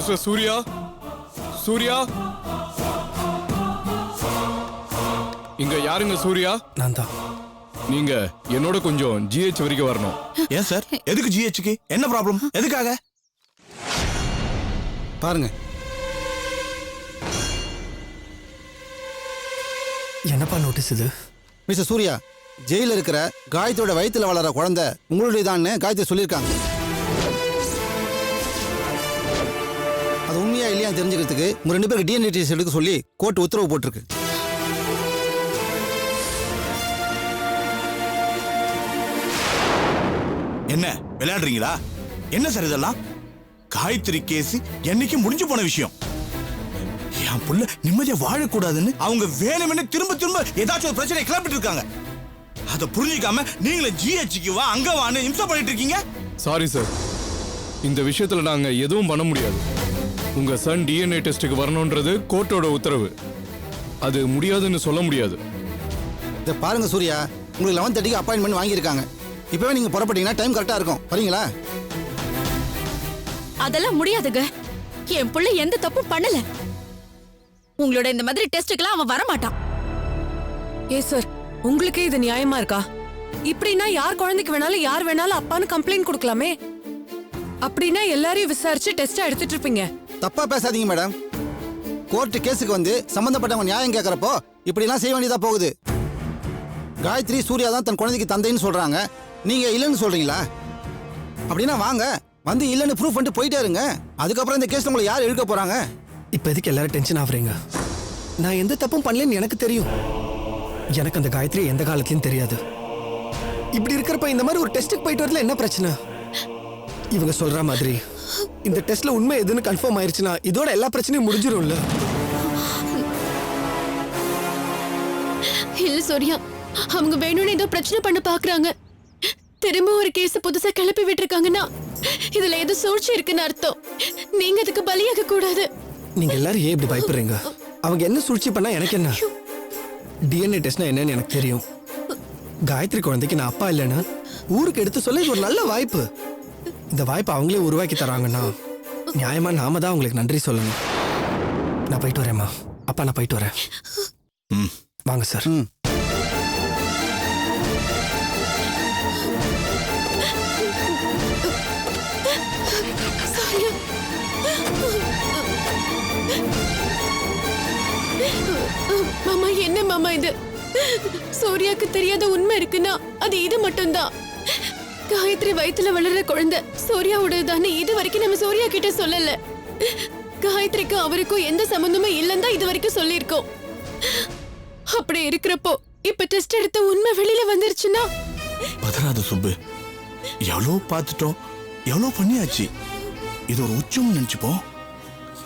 Mister Surya, Surya, இங்க யாருங்க சூர்யா? நான் தான். நீங்க என்னோட கொஞ்சம் ஜிஹெச் வரைக்கும் வரணும். ஏன் சார்? எதுக்கு ஜிஹெச்க்கு? என்ன ப்ராப்ளம்? எதுக்காக? பாருங்க. என்னப்பா நோட்டீஸ் இது? மிஸ்டர் சூர்யா, ஜெயில இருக்கிற காயத்ரியோட வயித்துல வளர குழந்தை உங்களுடையதான்னு காயத்ரி சொல்லியிருக்காங்க. அது உண்மையா இல்லையா தெரிஞ்சுக்கிறதுக்கு உங்க 2 பேருக்கு டிஎன்ஏ டெஸ்ட் எடுக்க சொல்லி கோர்ட் உத்தரவு போட்டிருக்கு. என்ன விளையாடுறீங்களா? என்ன சார் இதெல்லாம்? காயத்ரி கேஸ் என்னைக்கு முடிஞ்சு போன விஷயம். என் புள்ள நிம்மதியா வாழக்கூடாதுன்னு அவங்க வேணும்னு திரும்ப திரும்ப ஏதாச்சும் ஒரு பிரச்சனை கிளப்பிட்டு இருக்காங்க. அதை புரிஞ்சிக்காம நீங்களே ஜிஹெச்க்கு வா அங்க வான்னு இம்சை பண்ணிட்டு இருக்கீங்க. சாரி சார், இந்த விஷயத்துல நாங்க எதுவும் பண்ண முடியாது. உங்க சன் டிஎன்ஏ டெஸ்டுக்கு வரணும்ன்றது கோர்ட்டோட உத்தரவு. அது முடியாதுன்னு சொல்ல முடியாது. இதை பாருங்க சூர்யா, உங்களுக்கு 11:30க்கு அப்பாயின்மெண்ட் வாங்கியிருக்காங்க. இப்பவே நீங்க புறப்பட்டீங்கன்னா டைம் கரெக்டா இருக்கும். வரீங்களா? அதெல்லாம் முடியாதுங்க. என் புள்ள எந்த தப்பும் பண்ணல. உங்களோட இந்த மாதிரி டெஸ்டுக்கெல்லாம் அவன் வரமாட்டான். சார், உங்களுக்கே இது நியாயமா இருக்கா? இப்படின்னா யார் குழந்தைக்கு வேணாலும் யார் வேணாலும் அப்பான்னு கம்ப்ளைண்ட் கொடுக்கலாமே. அப்படின்னா எல்லாரையும் விசாரிச்சு டெஸ்ட் எடுத்துட்டு இருப்பீங்க. தப்பா பேசாதீங்க மேடம். கோர்ட் கேஸுக்கு வந்து சம்பந்தப்பட்டவங்க நியாயம் கேட்கறப்போ இப்படிலாம் செய்ய வேண்டியதா போகுது. காயத்ரி சூர்யா தான் தன் குழந்தைக்கு தந்தைன்னு சொல்றாங்க. நீங்க இல்லைன்னு சொல்றீங்களா? அப்படின்னா வாங்க வந்து இல்லைன்னு ப்ரூஃப் பண்ணிட்டு போயிட்டே இருங்க. அதுக்கப்புறம் இந்த கேஸ்ல உங்களை யார் இழுக்க போறாங்க? இப்போ எதுக்கு எல்லாரும் டென்ஷன் ஆகுறீங்க? நான் எந்த தப்பும் பண்ணலன்னு எனக்கு தெரியும். எனக்கு அந்த காயத்ரி எந்த காலத்துலயும் தெரியாது. இப்படி இருக்கிறப்ப இந்த மாதிரி ஒரு டெஸ்ட்டுக்கு போயிட்டு வரல என்ன பிரச்சனை? இவங்க சொல்ற மாதிரி இந்த டெஸ்ட்ல உண்மை எதுன்னு கன்ஃபார்ம் ஆயிருச்சுன்னா இதோட எல்லா பிரச்சனையும் முடிஞ்சிரும்ல. இல்ல சூர்யா, அவங்க வேணும்னு ஏதோ பிரச்சனை பண்ண பாக்குறாங்க. திரும்ப ஒரு கேஸ் புதுசா கிளப்பி விட்டுருக்காங்கன்னா இதுல ஏதோ சூழ்ச்சி இருக்குன்னு அர்த்தம். நீங்க அதுக்கு பலியாக கூடாது. நீங்க எல்லாரும் ஏன் இப்படி பயப்படுறீங்க? அவங்க என்ன சூழ்ச்சி பண்ணா எனக்கு என்ன? டிஎன்ஏ டெஸ்ட்னா என்னன்னு எனக்கு தெரியும். காயத்ரி குழந்தைக்கு நான் அப்பா இல்லைன்னு ஊருக்கு எடுத்து சொல்ல இது ஒரு நல்ல வாய்ப்பு. இந்த வாய்ப்பை அவங்களே உருவாக்கி தராங்கன்னா நியாயமா நாம தான் அவங்களுக்கு நன்றி சொல்லணும். நான் போயிட்டு வரேம்மா. அப்பா நான் போயிட்டு வரேன். வாங்க சார். மாமா, என்ன மாமா இது? சூர்யாக்கு தெரியாத உண்மை இருக்குன்னா அது இது மட்டும்தான். காயத்ரி வயித்துல வளர்ற குழந்தை சூர்யாவோடதானே இது வரைக்கும் நம்ம சூர்யா கிட்ட சொல்லல. காயத்ரிக்கும் அவருக்கும் எந்த சம்பந்தமே இல்லைன்னு தான் இது வரைக்கும் சொல்லியிருக்கோம். அப்படி இருக்கிறப்போ இப்ப டெஸ்ட் எடுத்த உண்மை வெளியில வந்துருச்சுன்னா? பதறாத சுப்பு, எவ்வளோ பார்த்துட்டோம், எவ்வளோ பண்ணியாச்சு. இது ஒரு உச்சம் நினைச்சுப்போம்.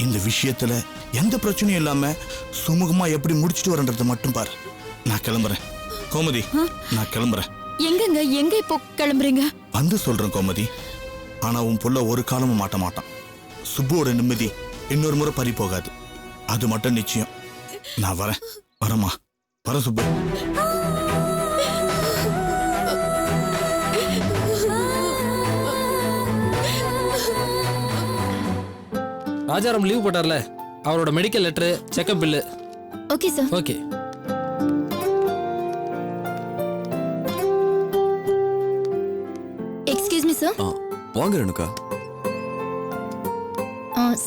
இந்த விஷயத்துல எந்த பிரச்சனையும் இல்லாம சுமூகமா எப்படி முடிச்சிட்டு வரன்றத மட்டும் பாரு. நான் கிளம்புறேன் கோமதி, நான் கிளம்புறேன். எங்கங்க? எங்க இப்போ கிளம்புறீங்க? வந்து சொல்றேன் கோமதி. ஆனா உன் புள்ள ஒரு காலமும் மாட்ட மாட்டான். சுப்புவோட நிம்மதி இன்னொரு முறை பறி போகாது. அது மட்டும் நிச்சயம். நான் வரேன். வரமா? வர சுப்பு. ராஜாராம் லீவ் போட்டார்ல, அவரோட medical letter, checkup bill. Okay sir. Okay. Excuse me sir. வாங்க ரேணுகா.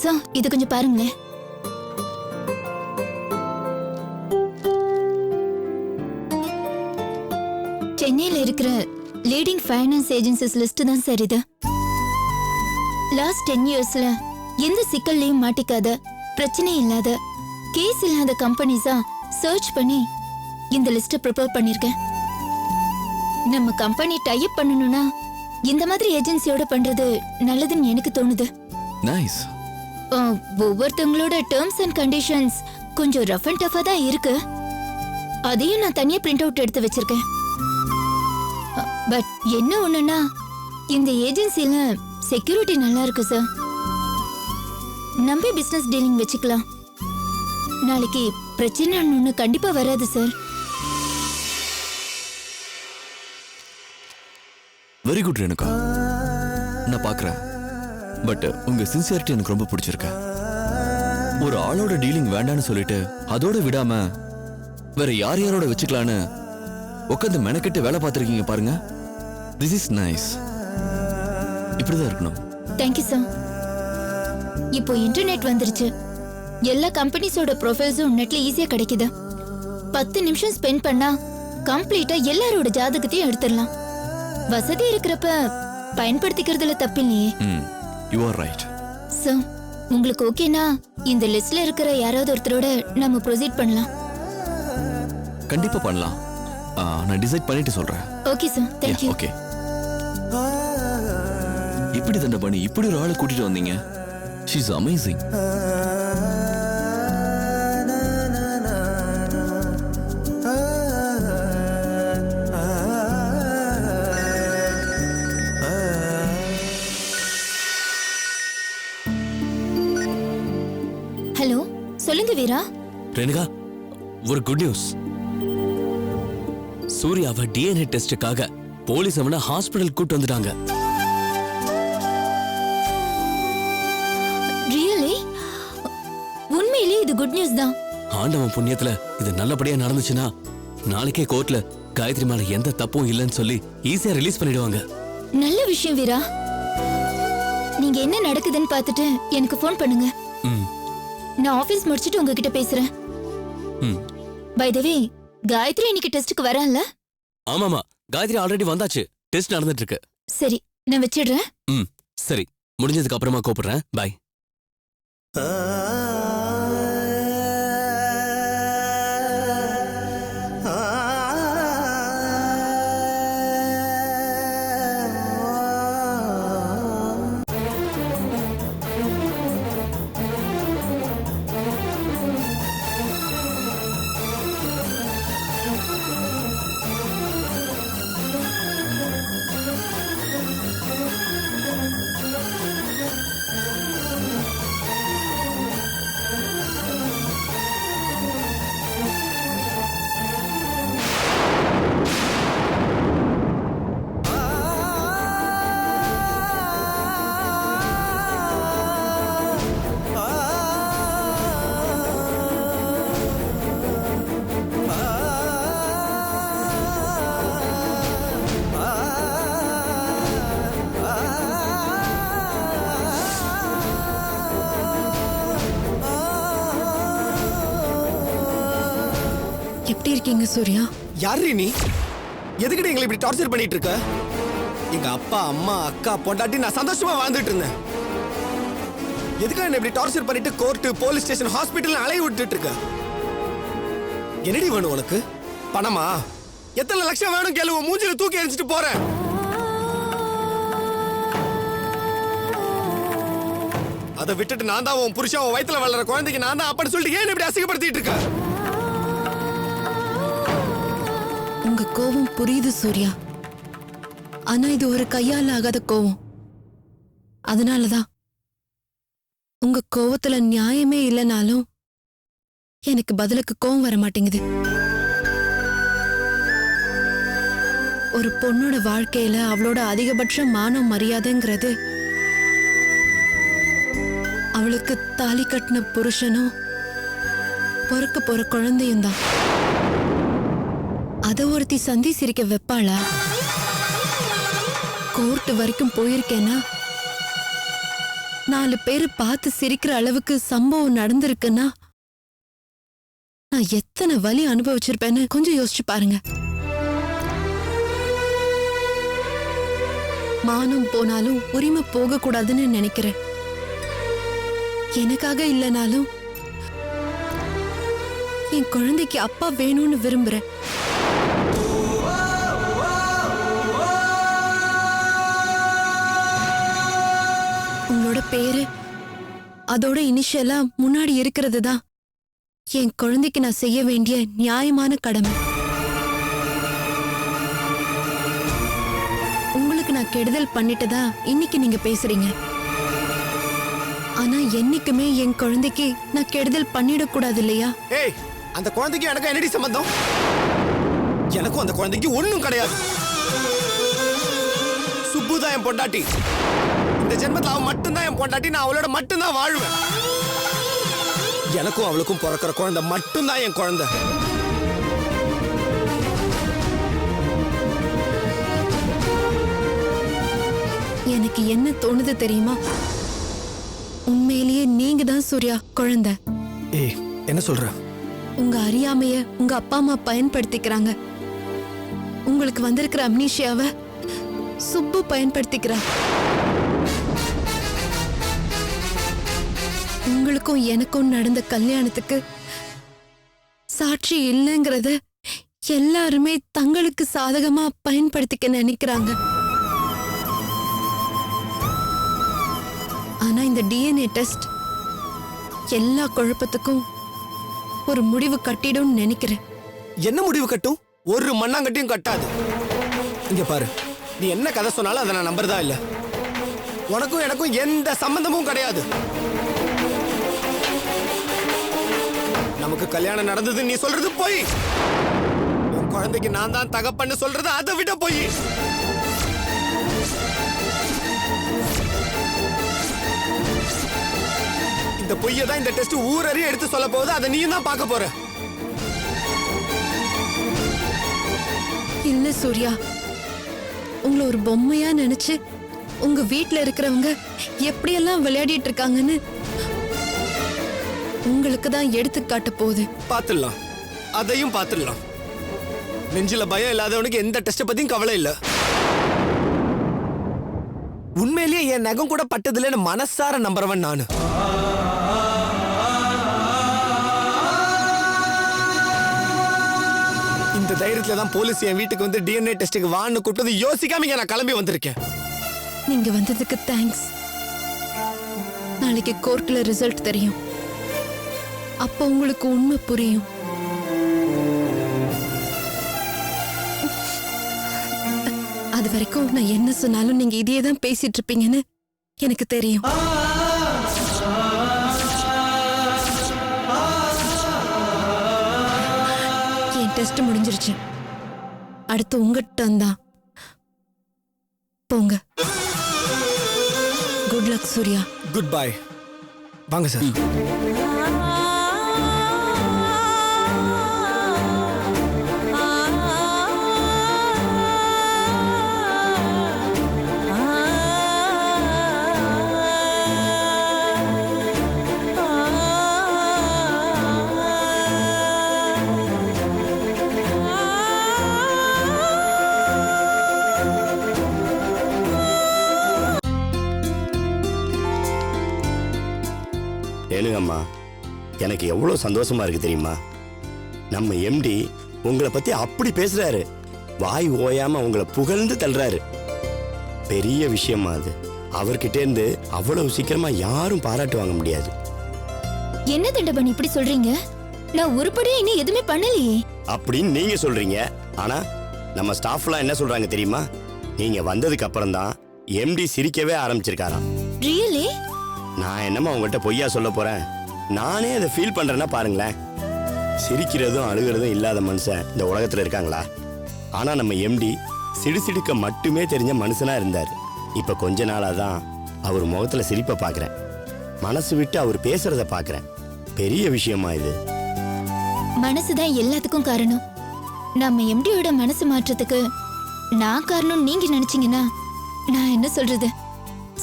சார், இது கொஞ்சம் பாருங்களேன். சென்னையில இருக்கிற லீடிங் ஃபைனான்ஸ் ஏஜென்சிஸ் லிஸ்ட் தான் சார் இது. லாஸ்ட் 10 இயர்ஸ்ல எந்த சிக்கல்லையும் மாட்டிக்காத, பிரச்சனை இல்லாத, கேஸ் இல்லாத கம்பெனிஸா சர்ச் பண்ணி இந்த லிஸ்ட ப்ரிப்பேர் பண்ணிருக்கேன். நம்ம கம்பெனி டைப் பண்ணணும்னா இந்த மாதிரி ஏஜென்சியோட பண்றது நல்லதுன்னு எனக்கு தோணுது. நைஸ். ஒவ்வொருத்தங்களோட டேர்ம்ஸ் அண்ட் கண்டிஷன்ஸ் கொஞ்சம் ரஃப் அண்ட் டஃபா தான் இருக்கு. அதையும் நான் தனியா பிரிண்ட் அவுட் எடுத்து வச்சிருக்கேன். பட் என்ன ஒண்ணுன்னா, இந்த ஏஜென்சில செக்யூரிட்டி நல்லா இருக்கு சார். நம்பி பிசினஸ் டீலிங் வச்சுக்கலாம். நாளைக்கு பிரச்சனை ஒண்ணு கண்டிப்பா வராது சார். வெரி குட் ரேணுகா, நான் பார்க்குறேன். பட் உங்க சின்சியாரிட்டி எனக்கு ரொம்ப பிடிச்சிருக்கு. ஒரு ஆளோட டீலிங் வேண்டான்னு சொல்லிட்டு அதோட விடாம வேற யாரோட வச்சுக்கலான்னு உட்காந்து மெனக்கெட்டு வேலை பார்த்துருக்கீங்க பாருங்க. This is nice. இப்படிதான் இருக்கணும். Thank you sir. இப்போ இன்டர்நெட் வந்துருச்சு. எல்லா கம்பெனிஸோட ப்ரொஃபைல்ஸும் நெட்ல ஈஸியா கிடைக்குது. 10 நிமிஷம் ஸ்பெண்ட் பண்ணா கம்ப்ளீட்டா எல்லாரோட ஜாதகத்தையும் எடுத்துடலாம். வசதி இருக்கிறப்ப பயன்படுத்திக்கிறதுல தப்பில்லையே. You are right. சார், உங்களுக்கு ஓகேனா இந்த லிஸ்ட்ல இருக்கிற யாராவது ஒருத்தரோட நம்ம ப்ரொசீட் பண்ணலாம். கண்டிப்பா பண்ணலாம். நான் டிசைட் பண்ணிட்டு சொல்றேன். Okay sir, thank you. ஓகே. இப்படி தண்டை பண்ணி இப்படி ஒரு ஆளை கூட்டிட்டு வந்தீங்க. She is amazing. ஹலோ, சொல்லுங்க வீரா. ரேணுகா, ஒரு குட் நியூஸ். சூர்யாவை டிஎன்ஏ டெஸ்டுக்காக போலீஸ் அவனை ஹாஸ்பிடல் கூட்டு வந்துட்டாங்க. ரியலி? உண்மையிலே இது குட் நியூஸ் தான். ஆண்டவன் புண்ணியத்துல இது நல்லபடியா நடந்துச்சுன்னா நாளைக்கே கோர்ட்ல காயத்ரி மேல எந்த தப்பும் இல்லைன்னு சொல்லி ஈஸியா ரிலீஸ் பண்ணிடுவாங்க. நல்ல விஷயம் வீரா. நீங்க என்ன நடக்குதுன்னு பார்த்துட்டு எனக்கு ஃபோன் பண்ணுங்க. நான் ஆபீஸ் முடிச்சிட்டு உங்ககிட்ட பேசுறேன். பை தி வே, காயத்ரி இன்னைக்கு டெஸ்டுக்கு வரான்ல? ஆமாமா, காயத்ரி ஆல்ரெடி வந்தாச்சு. டெஸ்ட் நடந்துட்டு இருக்கு. சரி, நான் வச்சிடுறேன். சரி, முடிஞ்சதுக்கு அப்புறமா கூப்பிடுறேன். பை. எப்படி இருக்கீங்க சூர்யா? யாரு நீ? எதுக்கிட்ட எங்களை இப்படி டார்ச்சர் பண்ணிட்டு இருக்க? எங்க அப்பா, அம்மா, அக்கா, பொண்டாட்டி நான் சந்தோஷமா வாழ்ந்துட்டு இருந்தேன். எதுக்காக என்ன இப்படி டார்ச்சர் பண்ணிட்டு கோர்ட், போலீஸ் ஸ்டேஷன், ஹாஸ்பிட்டல் அலைய விட்டுட்டு இருக்க? என்னடி வேணும் உனக்கு? பணமா? எத்தனை லட்சம் வேணும் கேளு, மூஞ்சில தூக்கி எரிஞ்சிட்டு போறேன். அதை விட்டுட்டு நான் தான் உன் புருஷன், உன் வயித்துல வளர குழந்தைக்கு நான் தான் அப்படி சொல்லிட்டு ஏன் இப்படி அசிங்கப்படுத்திட்டு இருக்க? உங்க கோவம் புரியுது சூர்யா. ஆனா இது ஒரு கையால ஆகாத கோவம். அதனாலதான் உங்க கோவத்துல நியாயமே இல்லைனாலும் எனக்கு பதிலுக்கு கோவம் வர மாட்டேங்குது. ஒரு பொண்ணோட வாழ்க்கையில அவளோட அதிகபட்ச மானம் மரியாதைங்கிறது அவளுக்கு தாலி கட்டின புருஷனும் பொறுக்க போற குழந்தையும் தான். அத ஒருத்தி சந்தி சிரிக்க வைப்பாளா? கோர்ட் வரைக்கும் போயிருக்கேன்னா 4 பேரு பார்த்து சிரிக்கிற அளவுக்கு சம்பவம் நடந்திருக்குன்னா நான் எத்தனை வலி அனுபவிச்சிருப்பேன்னு கொஞ்சம் யோசிச்சு பாருங்க. மானம் போனாலும் உரிமை போக கூடாதுன்னு நினைக்கிறேன். எனக்காக இல்லைனாலும் என் குழந்தைக்கு அப்பா வேணும்னு விரும்புறேன். உங்களோட பேரு அதோட இனிஷியலா முன்னாடி இருக்கிறது தான் என் குழந்தைக்கு நான் செய்ய வேண்டிய நியாயமான கடமை. உங்களுக்கு நான் கெடுதல் பண்ணிட்டதா இன்னைக்கு நீங்க பேசுறீங்க. ஆனா என்னைக்குமே என் குழந்தைக்கு நான் கெடுதல் பண்ணிடக்கூடாது இல்லையா? ஏய், அந்த குழந்தைக்கு எனக்கு என்னடி சம்பந்தம்? எனக்கும் அந்த குழந்தைக்கு ஒண்ணும் கிடையாது. சுப்புதான் என் பொண்டாட்டி. இந்த இந்த ஜென்மத்துல அவ மட்டும்தான் என் பொண்டாட்டி, நான் அவளோட மட்டும்தான் வாழ்வேன். எனக்கும் அவளுக்கும் பிறக்கிற குழந்தை மட்டும்தான் என் குழந்தை. எனக்கு என்ன தோணுது தெரியுமா? உண்மையிலேயே நீங்க தான் சூர்யா குழந்தை. ஏய், என்ன சொல்ற? உங்க அறியாமைய உங்க அப்பா அம்மா பயன்படுத்திக்கிறாங்க. உங்களுக்கு வந்திருக்கிற அம்னீஷியாவை சுப்பு பயன்படுத்திக்கிறா. உங்களுக்கும் எனக்கும் நடந்த கல்யாணத்துக்கு சாட்சி இல்லைங்கிறத எல்லாருமே தங்களுக்கு சாதகமா பயன்படுத்திக்க நினைக்கிறாங்க. ஆனா இந்த டிஎன்ஏ டெஸ்ட் எல்லா குழப்பத்துக்கும் ஒரு முடிவு கட்டிடும் நினைக்கிறேன். என்ன முடிவு கட்டும்? ஒரு மண்ணாங்கட்டியும் கட்டாது. இங்க பாரு, நீ என்ன கதை சொன்னாலும் அதை நான் நம்புறதா இல்ல. உனக்கும் எனக்கும் எந்த சம்பந்தமும் கிடையாது. நமக்கு கல்யாணம் நடந்தது நீ சொல்றது போய். உன் குழந்தைக்கு நான் தான் தகப்பன்னு சொல்றது அதை விட போய். இந்த பொய்யை தான் இந்த டெஸ்ட் ஊரறிய எடுத்து சொல்ல போகுது. அதை நீயும் தான் பார்க்க போற. இல்ல சூர்யா, உங்களை ஒரு பொம்மையா நினைச்சு உங்க வீட்ல இருக்கிறவங்க எப்படியெல்லாம் விளையாடிட்டு இருக்காங்கன்னு உங்களுக்கு தான் எடுத்து காட்ட போகுது. பாத்துடலாம், அதையும் பாத்துடலாம். நெஞ்சில பயம் இல்லாதவனுக்கு எந்த டெஸ்ட் பத்தியும் கவலை இல்ல. உண்மையிலேயே என் நகம் கூட பட்டதுல மனசார நம்புறவன் நானு. இந்த தைரியத்துல தான் போலீஸ் என் வீட்டுக்கு வந்து டிஎன்ஏ டெஸ்டுக்கு வான்னு கூப்பிட்டது யோசிக்காம நான் கிளம்பி வந்திருக்கேன். நீங்க வந்ததுக்கு தேங்க்ஸ். நாளைக்கு கோர்ட்ல ரிசல்ட் தெரியும். அப்ப உங்களுக்கு உண்மை புரியும். அது வரைக்கும் நான் என்ன சொன்னாலும் நீங்க இதையே தான் பேசிட்டு இருப்பீங்கன்னு எனக்கு தெரியும். என் டெஸ்ட் முடிஞ்சிருச்சு. அடுத்து உங்க டர்ன் தான். போங்க. Good luck Surya. Good bye. வாங்க சார். ஏனுங்கம்மா, எனக்கு எவ்வளோ சந்தோஷமா இருக்கு தெரியுமா? நம்ம எம்டி உங்களை பத்தி அப்படி பேசுறாரு. வாய் ஓயாம உங்களை புகழ்ந்து தள்ளுறாரு. பெரிய விஷயமா அது. அவர்கிட்ட இருந்து அவ்வளவு சீக்கிரமா யாரும் பாராட்டு வாங்க முடியாது. என்ன தண்டபன் இப்படி சொல்றீங்க? நான் உருப்படியா இன்னும் எதுவுமே பண்ணலையே அப்படின்னு நீங்க சொல்றீங்க. ஆனா நம்ம ஸ்டாஃப்லாம் என்ன சொல்றாங்க தெரியுமா? நீங்க வந்ததுக்கு அப்புறம் தான் எம்டி சிரிக்கவே ஆரம்பிச்சிருக்காராம். ரியலி? நான் என்னமா உங்கள்கிட்ட பொய்யா சொல்ல போறேன்? நானே அதை ஃபீல் பண்றேன்னா பாருங்களேன். சிரிக்கிறதும் அழுகிறதும் இல்லாத மனுஷன் இந்த உலகத்துல இருக்காங்களா? ஆனா நம்ம எம்டி சிடுசிடுக்க மட்டுமே தெரிஞ்ச மனுஷனா இருந்தார். இப்ப கொஞ்ச நாளா தான் அவர் முகத்துல சிரிப்பை பாக்குறேன். மனசு விட்டு அவர் பேசுறத பாக்குறேன். பெரிய விஷயமா இது. மனசுதான் எல்லாத்துக்கும் காரணம். நம்ம எம்டியோட மனசு மாற்றத்துக்கு நான் காரணம் நீங்க நினைச்சீங்கன்னா நான் என்ன சொல்றது?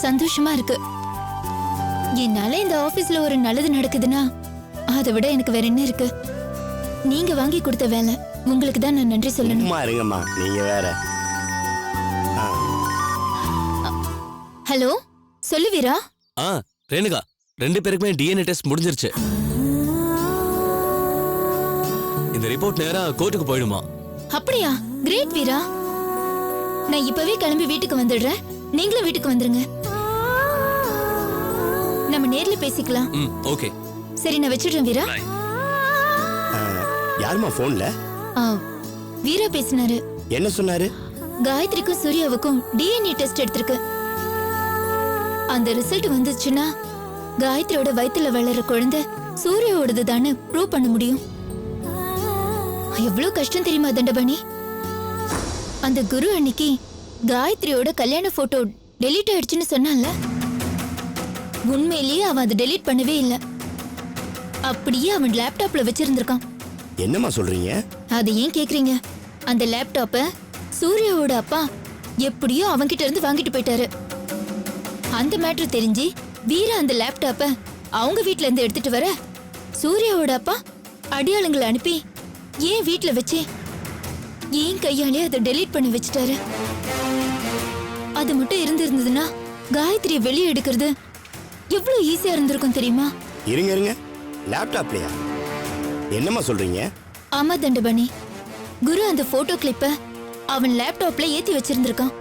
சந்தோஷமா இருக்கு. என்னால இந்த ஆபீஸ்ல ஒரு நல்லது நடக்குதுன்னா அதை விட எனக்கு வேற என்ன இருக்கு? நீங்க வாங்கி கொடுத்த வேலை உங்களுக்கு தான் நான் நன்றி சொல்லணும். சும்மா இருங்கம்மா, நீங்க வேற. ஹலோ, சொல்லு வீரா. ரேணுகா, 2 பேருக்குமே டிஎன்ஏ டெஸ்ட் முடிஞ்சிருச்சு. இந்த ரிப்போர்ட் நேரா கோர்ட்டுக்கு போயிடுமா? அப்படியா? கிரேட் வீரா. நான் இப்பவே கிளம்பி வீட்டுக்கு வந்துடுறேன். நீங்களும் வீட்டுக்கு வந்துருங்க. நம்ம நேர்ல பேசிக்கலாம். ஓகே. சரி, நான் வச்சிடுறேன் வீரா. யாருமா போன்ல? வீரா பேசினாரு. என்ன சொன்னாரு? காயத்ரிக்கும் சூர்யாவுக்கும் டிஎன்ஏ டெஸ்ட் எடுத்திருக்கு. அந்த ரிசல்ட் வந்துச்சுன்னா காயத்ரியோட வயித்துல வளர்ற குழந்தை சூர்யாவோடது தானே ப்ரூவ் பண்ண முடியும். எவ்வளவு கஷ்டம் தெரியுமா தண்டபாணி? அந்த குரு அன்னைக்கு காயத்ரியோட கல்யாண போட்டோ டெலீட் ஆயிடுச்சுன்னு சொன்னால, உண்மையிலேயே அவன் அதை டெலீட் பண்ணவே இல்ல. அப்படியே அவன் லேப்டாப்ல வச்சிருந்திருக்கான். என்னம்மா சொல்றீங்க? அதை ஏன் கேக்குறீங்க? அந்த லேப்டாப்ப சூர்யாவோட அப்பா எப்படியோ அவன்கிட்ட இருந்து வாங்கிட்டு போயிட்டாரு. அந்த மேட்டர் தெரிஞ்சு வீரா அந்த லேப்டாப்ப அவங்க வீட்ல இருந்து எடுத்துட்டு வர சூர்யாவோட அப்பா அடியாளுங்களை அனுப்பி ஏன் வீட்ல வச்சே ஏன் கையாலே அதை டெலீட் பண்ணி வச்சுட்டாரு. அது மட்டும் இருந்திருந்ததுன்னா காயத்ரியை வெளியே எடுக்கிறது எவ்வளவு ஈஸியா இருந்திருக்கும் தெரியுமா? இருங்க, லேப்டாப்லயா? என்னம்மா சொல்றீங்க? ஆமா தண்டபாணி, குரு அந்த போட்டோ கிளிப்ப அவன் லேப்டாப்ல ஏத்தி வச்சிருந்திருக்கான்.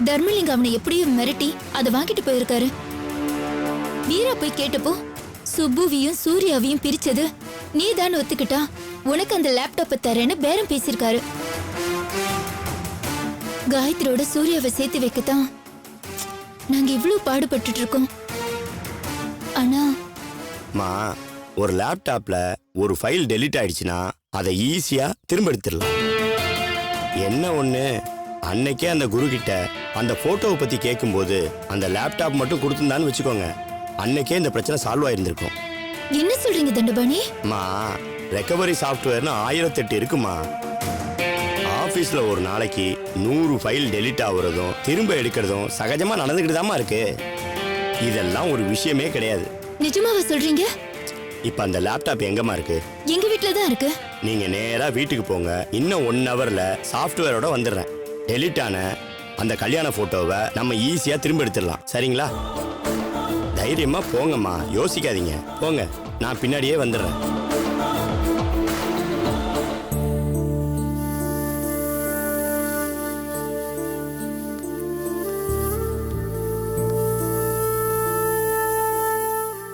தர்மலிங்க அவனை எப்படியும் மிரட்டி அதை வாங்கிட்டு போயிருக்காரு. வீரா போய் கேட்டப்போ சுப்புவியும் சூர்யாவையும் பிரிச்சது நீதான் ஒத்துக்கிட்டா உனக்கு அந்த லேப்டாப்பை தரேன்னு பேரம் பேசியிருக்காரு. காயத்ரியோட சூர்யாவை சேர்த்து வைக்கத்தான் நாங்க இவ்வளவு பாடுபட்டு இருக்கோம். ஆனா ஒரு லேப்டாப்ல ஒரு ஃபைல் டெலீட் ஆயிடுச்சுன்னா அதை ஈஸியா திரும்ப எடுத்துடலாம். என்ன ஒண்ணு, அன்னைக்கே அந்த குரு கிட்ட அந்த போட்டோவை பத்தி கேட்கும்போது அந்த லேப்டாப் மட்டும் கொடுத்துருந்தான்னு வச்சுக்கோங்க, அன்னைக்கே இந்த பிரச்சனை சால்வ் ஆயிருந்திருக்கும். என்ன சொல்றீங்க தண்டபாணி? ரெக்கவரி சாஃப்ட்வேர்னு 1008 இருக்குமா. ஆபீஸ்ல ஒரு நாளைக்கு 100 ஃபைல் டெலீட் ஆகுறதும் திரும்ப எடுக்கிறதும் சகஜமா நடந்துகிட்டு தாமா இருக்கு. இதெல்லாம் ஒரு விஷயமே கிடையாது. நிஜமாவா சொல்றீங்க? இப்ப அந்த லேப்டாப் எங்கம்மா இருக்கு? எங்க வீட்ல தான் இருக்கு. நீங்க நேரா வீட்டுக்கு போங்க, இன்னும் 1 ஹவர்ல சாஃப்ட்வேரோட வந்துடுறேன். டெலீட் ஆன அந்த கல்யாண போட்டோவை நம்ம ஈஸியா திரும்ப எடுத்துடலாம். சரிங்களா? தைரியமா போங்கம்மா, யோசிக்காதீங்க. போங்க, நான் பின்னாடியே வந்துடுறேன்.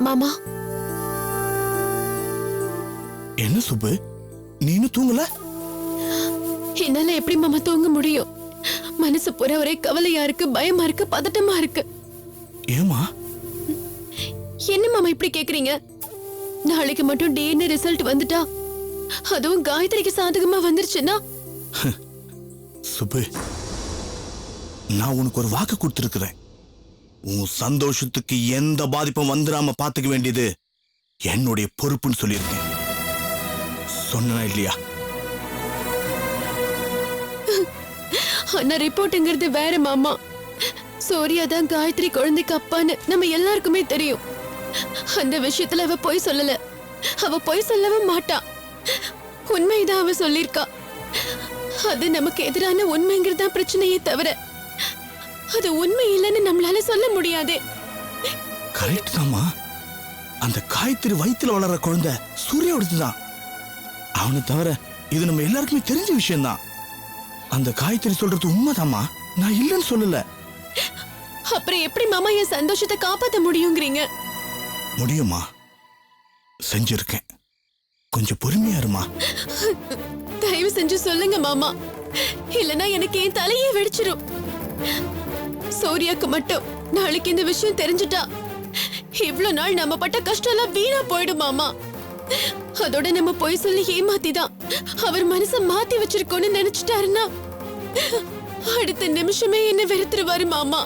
மாமா, என்ன சுப்பு, நீனு தூங்கல? என்னால எப்படி மாமா தூங்க முடியும்? மனசு பூரா ஒரே கவலையா இருக்கு, பயமா இருக்கு, பதட்டமா இருக்கு. ஏமா? என்ன மாமா இப்படி கேக்குறீங்க? நாளைக்கு மட்டும் டிஎன்ஏ ரிசல்ட் வந்துட்டா, அதுவும் காயத்ரிக்கு சாதகமா வந்துருச்சுன்னா? சுப்பு, நான் உனக்கு ஒரு வாக்கு கொடுத்திருக்கிறேன். உன் சந்தோஷத்துக்கு எந்த பாதிப்பும் வந்துடாம பாத்துக்க வேண்டியது என்னுடைய பொறுப்புன்னு சொல்லியிருக்கேன். சொன்னா இல்லையா? ஆனா ரிப்போர்ட்ங்கிறது வேற மாமா. சூர்யா தான் காயத்ரி குழந்தைக்கு அப்பான்னு நம்ம எல்லாருக்குமே தெரியும். அந்த விஷயத்துல அவ பொய் சொல்லல. அவ பொய் சொல்லவும் மாட்டா. உண்மைதான் அவ சொல்லிருக்கா. அது நமக்கு எதிரான உண்மைங்கிறது தான் பிரச்சனையே தவிர அது உண்மை இல்லைன்னு நம்மளால சொல்ல முடியாதே. கரெக்ட் தாமா. அந்த காயத்ரி வயித்துல வளர்ற குழந்தை சூர்யாவோடதுதான். அவனை தவிர இது நம்ம எல்லாருக்குமே தெரிஞ்ச விஷயம்தான். அந்த காயத்ரி சொல்றது உண்மைதாமா, நான் இல்லைன்னு சொல்லல. அப்புறம் எப்படி மாமா என் சந்தோஷத்தை காப்பாத்த முடியுங்கிறீங்க? முடியுமா? செஞ்சிருக்கேன். கொஞ்சம் பொறுமையா இருமா. தயவு செஞ்சு சொல்லுங்க மாமா, இல்லனா எனக்கு என் தலையே வெடிச்சிரும். சூர்யாக்கு மட்டும் நாளைக்கு இந்த விஷயம் தெரிஞ்சுட்டா இவ்வளவு நாள் நம்ம பட்ட கஷ்டம் எல்லாம் வீணா போயிடும் மாமா. அதோட நம்ம போய் சொல்லி ஏமாத்திதான் அவர் மனச மாத்தி வச்சிருக்கோன்னு நினைச்சிட்டாருன்னா அடுத்த நிமிஷமே என்ன வெறுத்துருவாரு மாமா.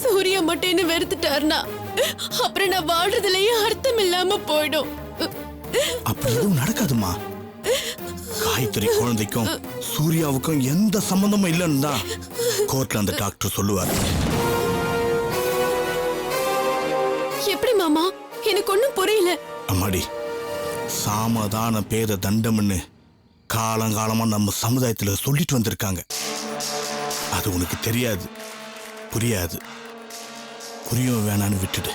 சூர்யா மட்டும் என்ன வெறுத்துட்டாருன்னா அப்புறம் நான் வாழ்றதுலயே அர்த்தம் இல்லாம போயிடும். அப்படி எதுவும் நடக்காதுமா. காயத்ரி குழந்தைக்கும் சூர்யாவுக்கும் எந்த சம்பந்தமும் இல்லைன்னு தான் கோர்ட்ல அந்த டாக்டர் சொல்லுவார். எப்படி மாமா? எனக்கு ஒண்ணும் புரியல. அம்மாடி, சாமதான பேத தண்டம்னு காலங்காலமா நம்ம சமுதாயத்துல சொல்லிட்டு வந்திருக்காங்க. அது உனக்கு தெரியாது, புரியாது. புரியும் வேணான்னு விட்டுடு.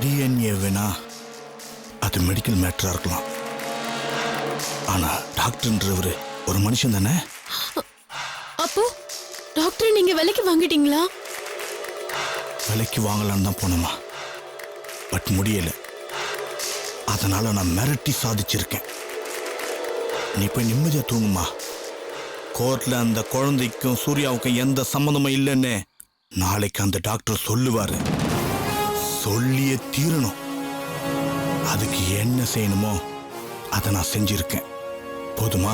டிஎன்ஏ வேணா அது மெடிக்கல் மேட்டரா இருக்கலாம். ஆனா டாக்டர்ன்றவரு ஒரு மனுஷன் தானே. அப்போ டாக்டர் நீங்க விலைக்கு வாங்கிட்டீங்களா? விலைக்கு வாங்கலான்னு தான் போனோமா, பட் முடியல. அதனால நான் மிரட்டி சாதிச்சிருக்கேன். நீ போய் நிம்மதியா தூங்குமா. கோர்ட்ல அந்த குழந்தைக்கும் சூர்யாவுக்கும் எந்த சம்மந்தமும் இல்லைன்னு நாளைக்கு அந்த டாக்டர் சொல்லுவாரு. சொல்லியே தீரணும். அதுக்கு என்ன செய்யணுமோ அதை நான் செஞ்சிருக்கேன். போதுமா?